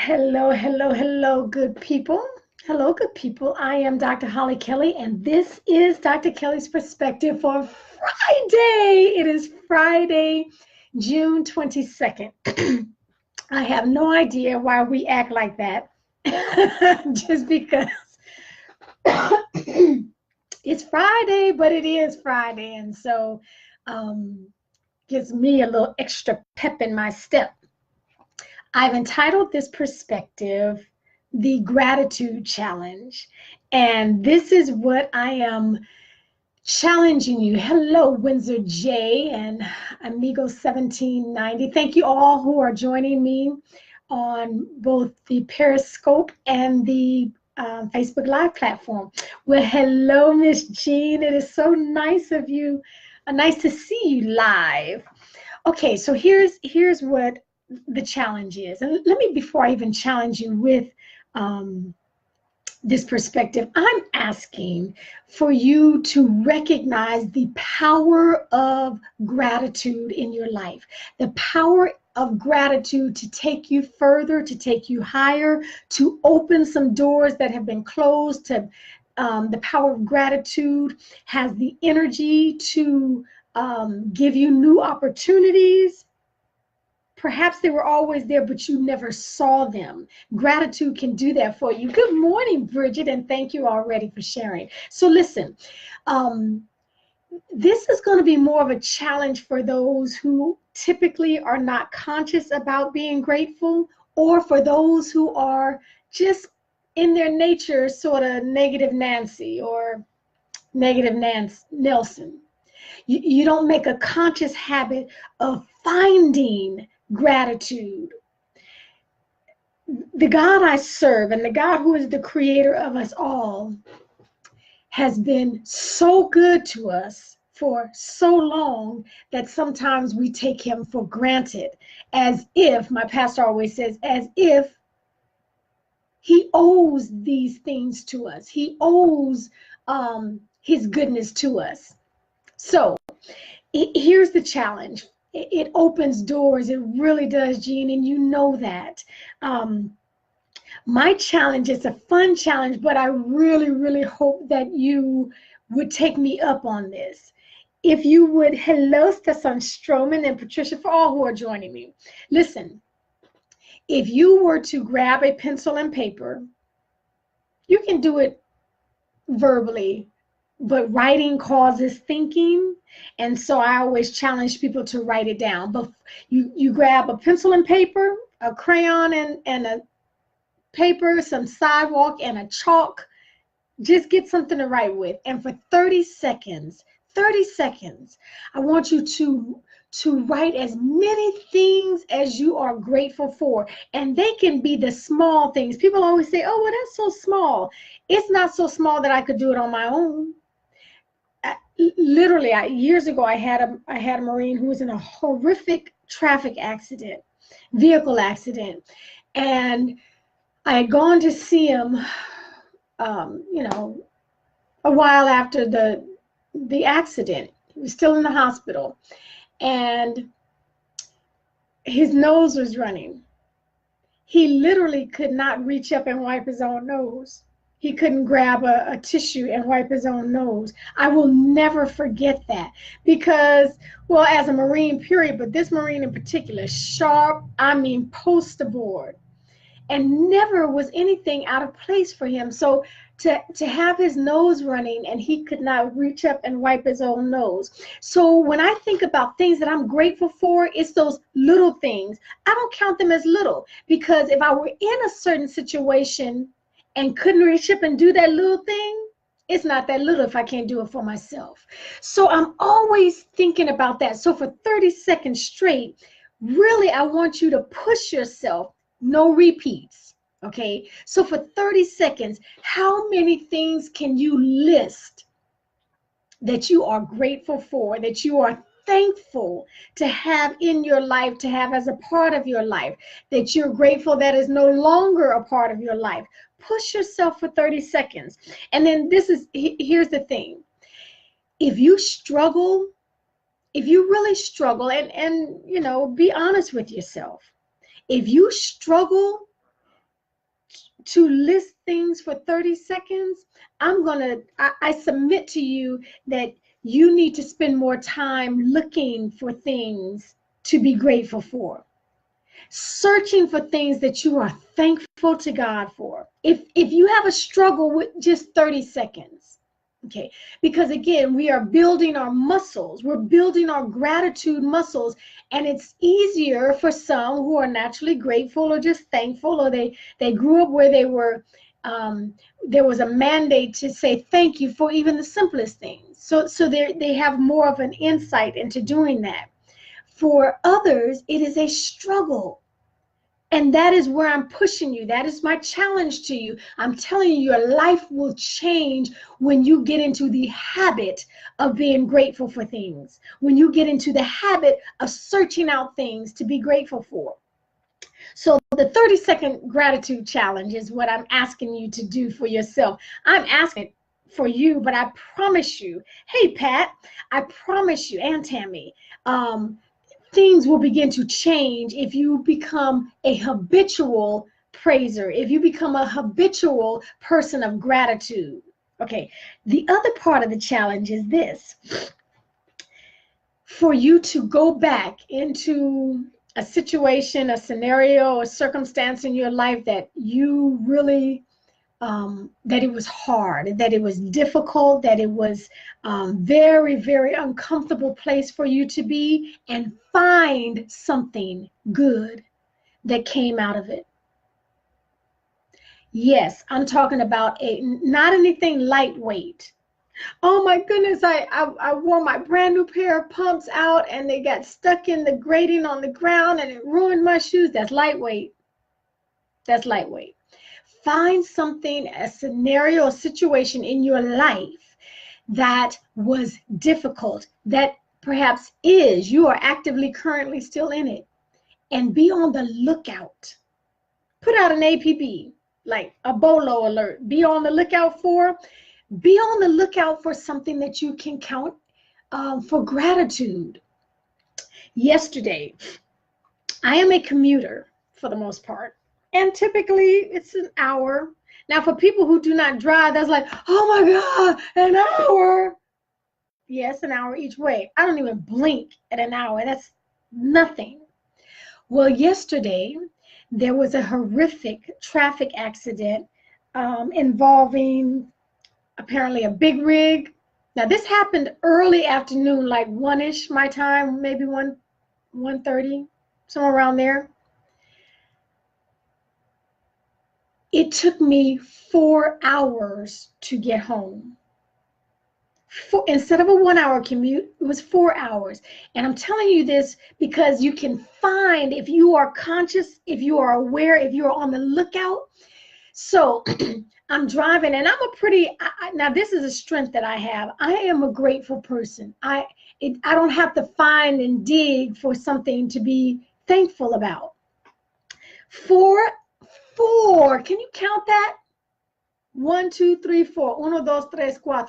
Hello, hello, hello, good people. Hello, good people. I am Dr. Hollie Kelly, and this is Dr. Kelly's Perspective for Friday. It is Friday, June 22nd. I have no idea why we act like that, just because it's Friday, but it is Friday, and so gives me a little extra pep in my step. I've entitled this perspective the Gratitude Challenge. And this is what I am challenging you. Hello, Windsor J and Amigo 1790. Thank you all who are joining me on both the Periscope and the Facebook Live platform. Well, hello, Miss Jean. It is so nice of you. Nice to see you live. Okay, so here's what the challenge is. And let me, before I even challenge you with this perspective, I'm asking for you to recognize the power of gratitude in your life, the power of gratitude to take you further, to take you higher, to open some doors that have been closed. To the power of gratitude has the energy to give you new opportunities. Perhaps they were always there, but you never saw them. Gratitude can do that for you. Good morning, Bridget, and thank you already for sharing. So listen, this is going to be more of a challenge for those who typically are not conscious about being grateful, or for those who are just in their nature sort of negative Nancy or negative Nelson. You don't make a conscious habit of finding gratitude. The God I serve, and the God who is the creator of us all, has been so good to us for so long that sometimes we take him for granted, as if, my pastor always says, as if he owes these things to us. He owes his goodness to us. So here's the challenge. It opens doors. It really does, Jean, and you know that. My challenge is a fun challenge, but I really, really hope that you would take me up on this. If you would, hello, Stefan Stroman and Patricia, for all who are joining me. Listen, if you were to grab a pencil and paper, you can do it verbally, but writing causes thinking, and so I always challenge people to write it down. But you grab a pencil and paper, a crayon and a paper, some sidewalk and a chalk. Just get something to write with, and for 30 seconds, I want you to write as many things as you are grateful for. And they can be the small things. People always say, oh, well, that's so small. It's not so small that I could do it on my own. Literally, years ago, I had a Marine who was in a horrific traffic accident, vehicle accident, and I had gone to see him, a while after the accident. He was still in the hospital, and his nose was running. He literally could not reach up and wipe his own nose. He couldn't grab a tissue and wipe his own nose. I will never forget that because, well, as a Marine, period, but this Marine in particular, sharp, poster board. And never was anything out of place for him. So to have his nose running and he could not reach up and wipe his own nose. So when I think about things that I'm grateful for, it's those little things. I don't count them as little, because if I were in a certain situation and couldn't reach up and do that little thing, it's not that little if I can't do it for myself. So I'm always thinking about that. So for 30 seconds straight, really, I want you to push yourself. No repeats, okay? So for 30 seconds, how many things can you list that you are grateful for, that you are thankful to have in your life, to have as a part of your life, that you're grateful that is no longer a part of your life? Push yourself for 30 seconds. And then here's the thing. If you struggle, if you really struggle, and be honest with yourself. If you struggle to list things for 30 seconds, I submit to you that you need to spend more time looking for things to be grateful for, searching for things that you are thankful to God for. If you have a struggle with just 30 seconds, okay, because again, we are building our muscles, we're building our gratitude muscles, and it's easier for some who are naturally grateful or just thankful, or they grew up where they were, there was a mandate to say thank you for even the simplest things. So they have more of an insight into doing that. For others, it is a struggle. And that is where I'm pushing you. That is my challenge to you. I'm telling you, your life will change when you get into the habit of being grateful for things, when you get into the habit of searching out things to be grateful for. So the 30-second gratitude challenge is what I'm asking you to do for yourself. I'm asking it for you, but I promise you, hey, Pat, I promise you, and Tammy, things will begin to change if you become a habitual praiser, if you become a habitual person of gratitude. Okay, the other part of the challenge is this: for you to go back into a situation, a scenario, a circumstance in your life that you really that it was hard, that it was difficult, that it was very, very uncomfortable place for you to be, and find something good that came out of it. Yes, I'm talking about not anything lightweight. Oh my goodness, I wore my brand new pair of pumps out and they got stuck in the grating on the ground and it ruined my shoes. That's lightweight. That's lightweight. Find something, a scenario, a situation in your life that was difficult, that perhaps you are actively currently still in it, and be on the lookout. Put out an APB, like a BOLO alert. Be on the lookout for something that you can count for gratitude. Yesterday, I am a commuter for the most part. And typically it's an hour. Now for people who do not drive, that's like, oh my God, an hour. Yes, an hour each way. I don't even blink at an hour. That's nothing. Well, yesterday there was a horrific traffic accident involving apparently a big rig. Now this happened early afternoon, like 1-ish my time, maybe 1:30, somewhere around there. It took me 4 hours to get home. Instead of a 1-hour commute, it was 4 hours. And I'm telling you this because you can find, if you are conscious, if you are aware, if you are on the lookout. So I'm driving and now this is a strength that I have. I am a grateful person. I don't have to find and dig for something to be thankful about. Four, can you count that? 1, 2, 3, 4. 1, 2, 3, 4.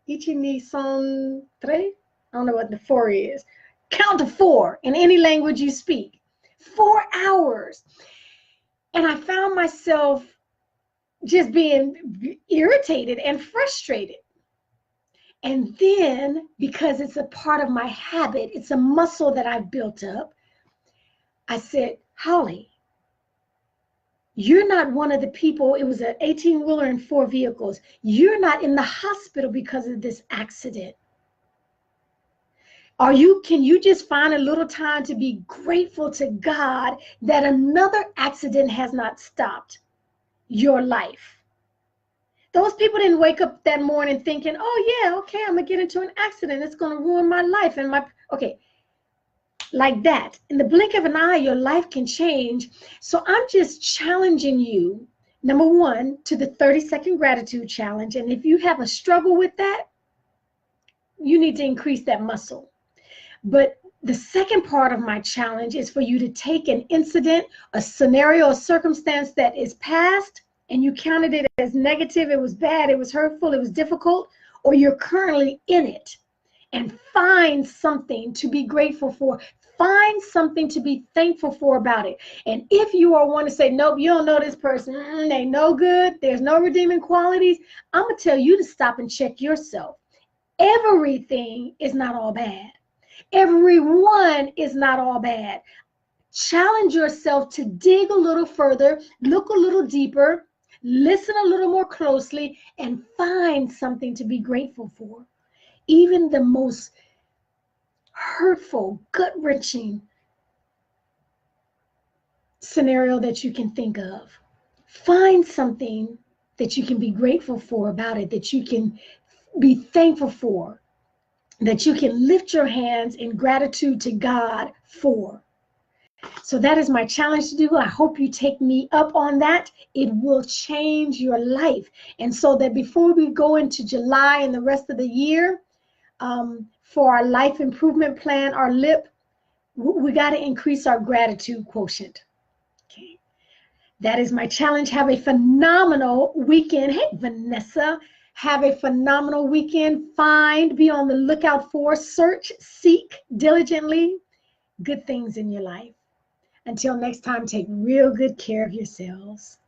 Ichi, ni, son, tres. I don't know what the 4 is. Count to 4 in any language you speak. 4 hours. And I found myself just being irritated and frustrated. And then, because it's a part of my habit, it's a muscle that I've built up, I said, Hollie, you're not one of the people, it was an 18-wheeler and 4 vehicles. You're not in the hospital because of this accident. Can you just find a little time to be grateful to God that another accident has not stopped your life? Those people didn't wake up that morning thinking, oh yeah, okay, I'm gonna get into an accident. It's gonna ruin my life and like that. In the blink of an eye, your life can change. So I'm just challenging you, number 1, to the 30-second gratitude challenge. And if you have a struggle with that, you need to increase that muscle. But the second part of my challenge is for you to take an incident, a scenario, a circumstance that is past, and you counted it as negative, it was bad, it was hurtful, it was difficult, or you're currently in it. and find something to be grateful for. Find something to be thankful for about it. And if you are one to say, nope, you don't know this person, they no good, there's no redeeming qualities, I'm going to tell you to stop and check yourself. Everything is not all bad. Everyone is not all bad. Challenge yourself to dig a little further, look a little deeper, listen a little more closely, and find something to be grateful for. Even the most hurtful, gut-wrenching scenario that you can think of, find something that you can be grateful for about it, that you can be thankful for, that you can lift your hands in gratitude to God for. So that is my challenge to do. I hope you take me up on that. It will change your life. And so that before we go into July and the rest of the year, for our life improvement plan, our LIP, we got to increase our gratitude quotient. Okay. That is my challenge. Have a phenomenal weekend. Hey, Vanessa, have a phenomenal weekend. Be on the lookout for, search, seek diligently good things in your life. Until next time, take real good care of yourselves.